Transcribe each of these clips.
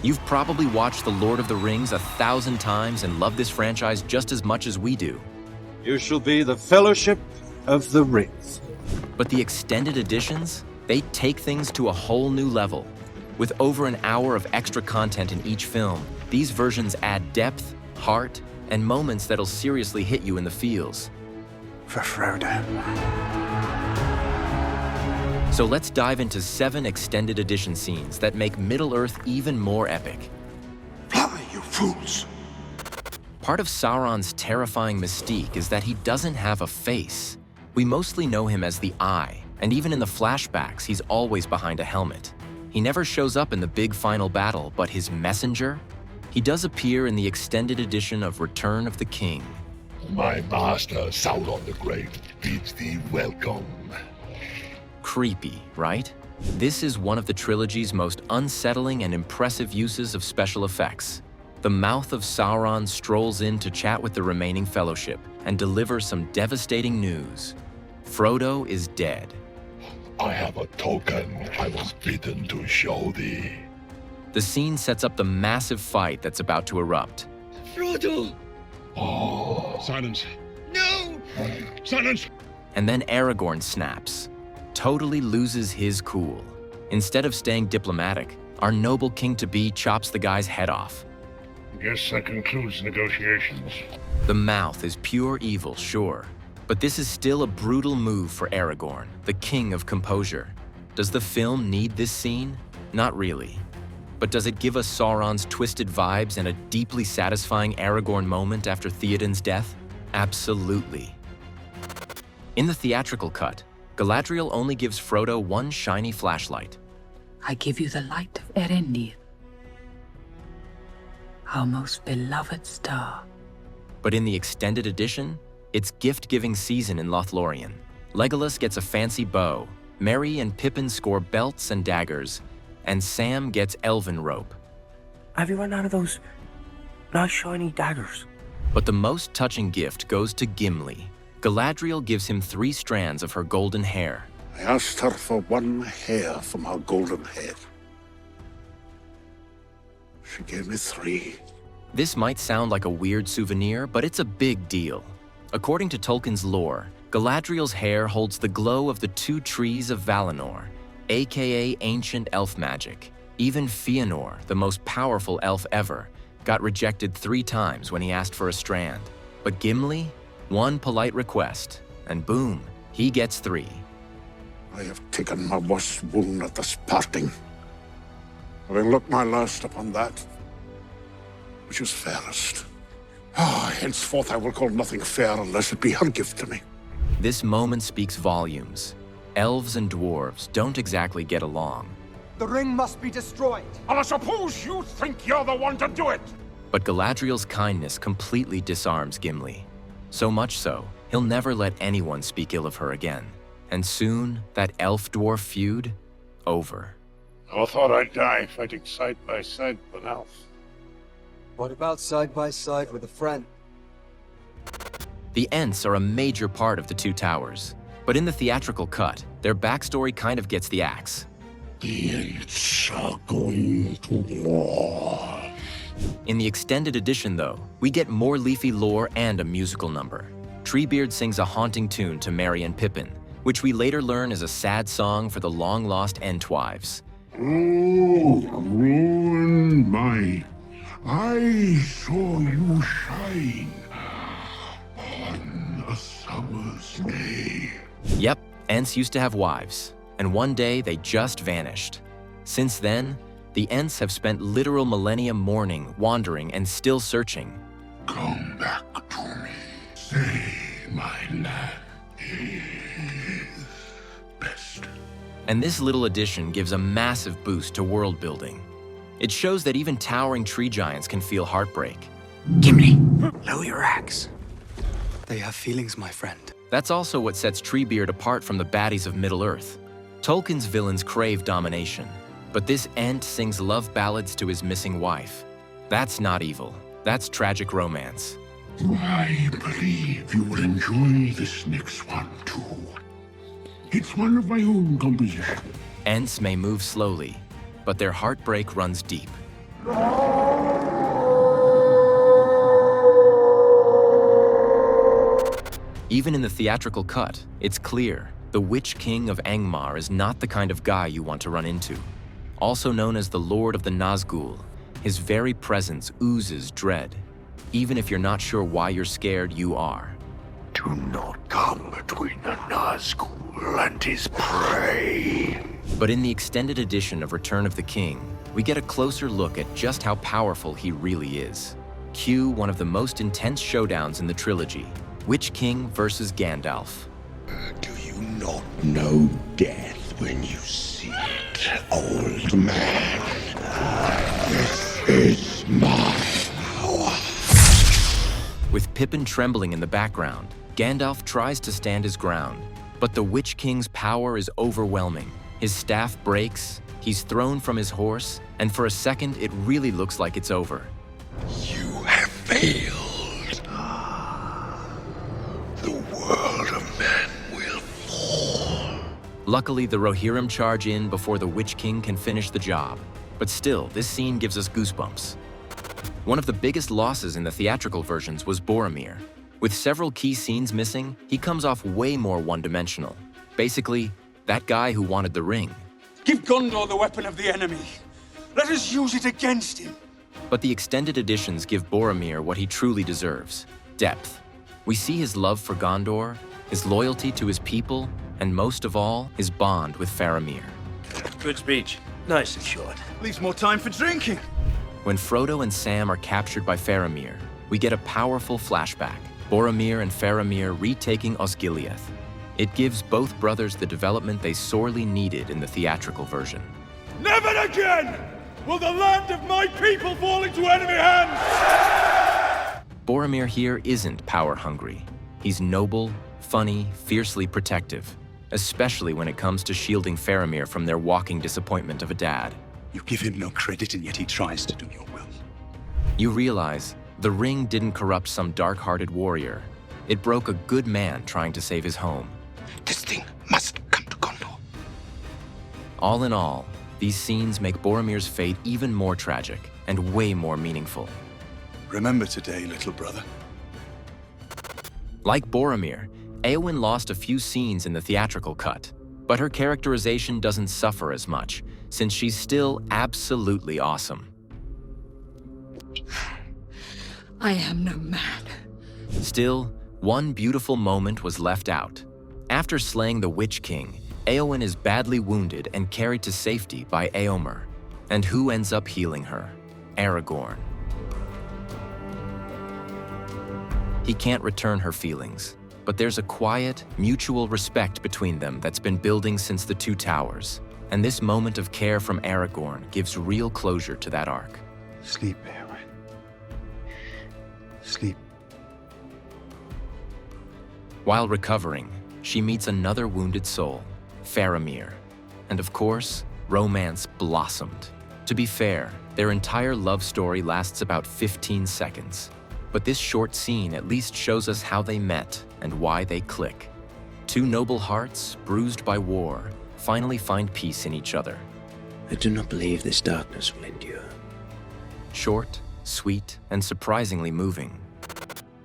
You've probably watched The Lord of the Rings 1,000 times and love this franchise just as much as we do. You shall be the Fellowship of the Ring. But the extended editions, they take things to a whole new level. With over an hour of extra content in each film, these versions add depth, heart, and moments that'll seriously hit you in the feels. For Frodo. So let's dive into 7 extended edition scenes that make Middle-earth even more epic. Fly, you fools! Part of Sauron's terrifying mystique is that he doesn't have a face. We mostly know him as the Eye, and even in the flashbacks, he's always behind a helmet. He never shows up in the big final battle, but his messenger? He does appear in the extended edition of Return of the King. My master, Sauron the Great, bids thee welcome. Creepy, right? This is one of the trilogy's most unsettling and impressive uses of special effects. The mouth of Sauron strolls in to chat with the remaining Fellowship and delivers some devastating news. Frodo is dead. I have a token I was bidden to show thee. The scene sets up the massive fight that's about to erupt. Frodo! Oh. Silence. No! Silence! And then Aragorn snaps, totally loses his cool. Instead of staying diplomatic, our noble king-to-be chops the guy's head off. Guess that concludes negotiations. The mouth is pure evil, sure, but this is still a brutal move for Aragorn, the king of composure. Does the film need this scene? Not really. But does it give us Sauron's twisted vibes and a deeply satisfying Aragorn moment after Theoden's death? Absolutely. In the theatrical cut, Galadriel only gives Frodo one shiny flashlight. I give you the light of Erendir, our most beloved star. But in the extended edition, it's gift-giving season in Lothlorien. Legolas gets a fancy bow, Merry and Pippin score belts and daggers, and Sam gets elven rope. Have you run out of those nice shiny daggers? But the most touching gift goes to Gimli. Galadriel gives him 3 strands of her golden hair. I asked her for one hair from her golden head. She gave me 3. This might sound like a weird souvenir, but it's a big deal. According to Tolkien's lore, Galadriel's hair holds the glow of the 2 trees of Valinor, aka ancient elf magic. Even Fëanor, the most powerful elf ever, got rejected 3 times when he asked for a strand. But Gimli, one polite request, and boom, he gets 3. I have taken my worst wound at this parting, having looked my last upon that which is fairest. Henceforth I will call nothing fair unless it be her gift to me. This moment speaks volumes. Elves and dwarves don't exactly get along. The ring must be destroyed. And I suppose you think you're the one to do it! But Galadriel's kindness completely disarms Gimli. So much so, he'll never let anyone speak ill of her again. And soon, that elf-dwarf feud, over. I thought I'd die fighting side by side with an elf. What about side by side with a friend? The Ents are a major part of the 2 towers. But in the theatrical cut, their backstory kind of gets the axe. The Ents are going to war. In the extended edition, though, we get more leafy lore and a musical number. Treebeard sings a haunting tune to Merry and Pippin, which we later learn is a sad song for the long-lost Entwives. Oh, ruin my... I saw you shine on a summer's day. Yep, Ents used to have wives, and one day they just vanished. Since then, the Ents have spent literal millennia mourning, wandering, and still searching. Come back to me. Say my land is best. And this little addition gives a massive boost to world building. It shows that even towering tree giants can feel heartbreak. Gimli, lower your axe. They have feelings, my friend. That's also what sets Treebeard apart from the baddies of Middle-earth. Tolkien's villains crave domination, but this Ent sings love ballads to his missing wife. That's not evil. That's tragic romance. I believe you will enjoy this next one, too. It's one of my own composition. Ents may move slowly, but their heartbreak runs deep. Even in the theatrical cut, it's clear the Witch King of Angmar is not the kind of guy you want to run into. Also known as the Lord of the Nazgul, his very presence oozes dread. Even if you're not sure why you're scared, you are. Do not come between the Nazgul and his prey. But in the extended edition of Return of the King, we get a closer look at just how powerful he really is. Cue one of the most intense showdowns in the trilogy, Witch King versus Gandalf. Do you not know death when you see it, old man? This is my power. With Pippin trembling in the background, Gandalf tries to stand his ground, but the Witch King's power is overwhelming. His staff breaks, he's thrown from his horse, and for a second it really looks like it's over. You have failed. The world of men will fall. Luckily, the Rohirrim charge in before the Witch King can finish the job. But still, this scene gives us goosebumps. One of the biggest losses in the theatrical versions was Boramir. With several key scenes missing, he comes off way more one-dimensional. Basically, that guy who wanted the ring. Give Gondor the weapon of the enemy. Let us use it against him. But the extended editions give Boramir what he truly deserves: depth. We see his love for Gondor, his loyalty to his people, and most of all, his bond with Faramir. Good speech. Nice and short. Leaves more time for drinking. When Frodo and Sam are captured by Faramir, we get a powerful flashback. Boromir and Faramir retaking Osgiliath. It gives both brothers the development they sorely needed in the theatrical version. Never again will the land of my people fall into enemy hands! Boromir here isn't power-hungry. He's noble, funny, fiercely protective, especially when it comes to shielding Faramir from their walking disappointment of a dad. You give him no credit, and yet he tries to do your will. You realize the ring didn't corrupt some dark-hearted warrior. It broke a good man trying to save his home. This thing must come to Gondor. All in all, these scenes make Boromir's fate even more tragic and way more meaningful. Remember today, little brother. Like Boromir, Aayowin lost a few scenes in the theatrical cut, but her characterization doesn't suffer as much, since she's still absolutely awesome. I am no man. Still, one beautiful moment was left out. After slaying the Witch King, Aayowin is badly wounded and carried to safety by Éomer. And who ends up healing her? Aragorn. He can't return her feelings, but there's a quiet, mutual respect between them that's been building since the Two Towers, and this moment of care from Aragorn gives real closure to that arc. Sleep, Éowyn. Sleep. While recovering, she meets another wounded soul, Faramir. And of course, romance blossomed. To be fair, their entire love story lasts about 15 seconds. But this short scene at least shows us how they met and why they click. Two noble hearts, bruised by war, finally find peace in each other. I do not believe this darkness will endure. Short, sweet, and surprisingly moving.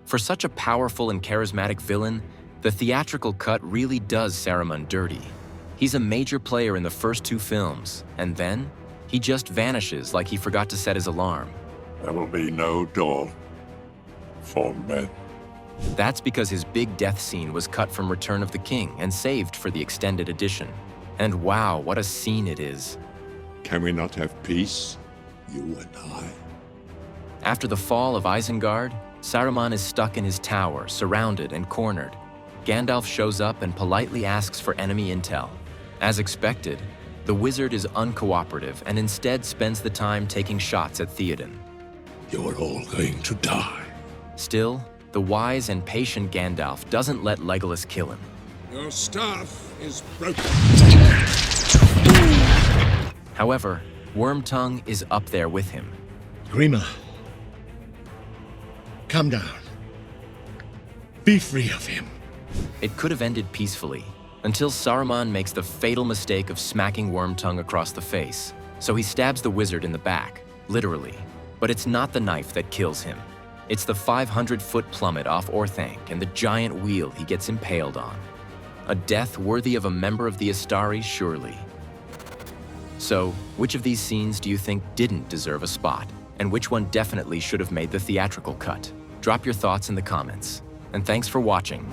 For such a powerful and charismatic villain, the theatrical cut really does Saruman dirty. He's a major player in the first two films, and then he just vanishes like he forgot to set his alarm. There will be no door for men. That's because his big death scene was cut from Return of the King and saved for the extended edition. And wow, what a scene it is. Can we not have peace, you and I? After the fall of Isengard, Saruman is stuck in his tower, surrounded and cornered. Gandalf shows up and politely asks for enemy intel. As expected, the wizard is uncooperative and instead spends the time taking shots at Theoden. You're all going to die. Still, the wise and patient Gandalf doesn't let Legolas kill him. Your staff is broken. However, Wormtongue is up there with him. Grima, calm down. Be free of him. It could have ended peacefully, until Saruman makes the fatal mistake of smacking Wormtongue across the face, so he stabs the wizard in the back. literally. But it's not the knife that kills him. It's the 500-foot plummet off Orthanc and the giant wheel he gets impaled on. A death worthy of a member of the Astari, surely. So, which of these scenes do you think didn't deserve a spot? And which one definitely should have made the theatrical cut? Drop your thoughts in the comments. And thanks for watching.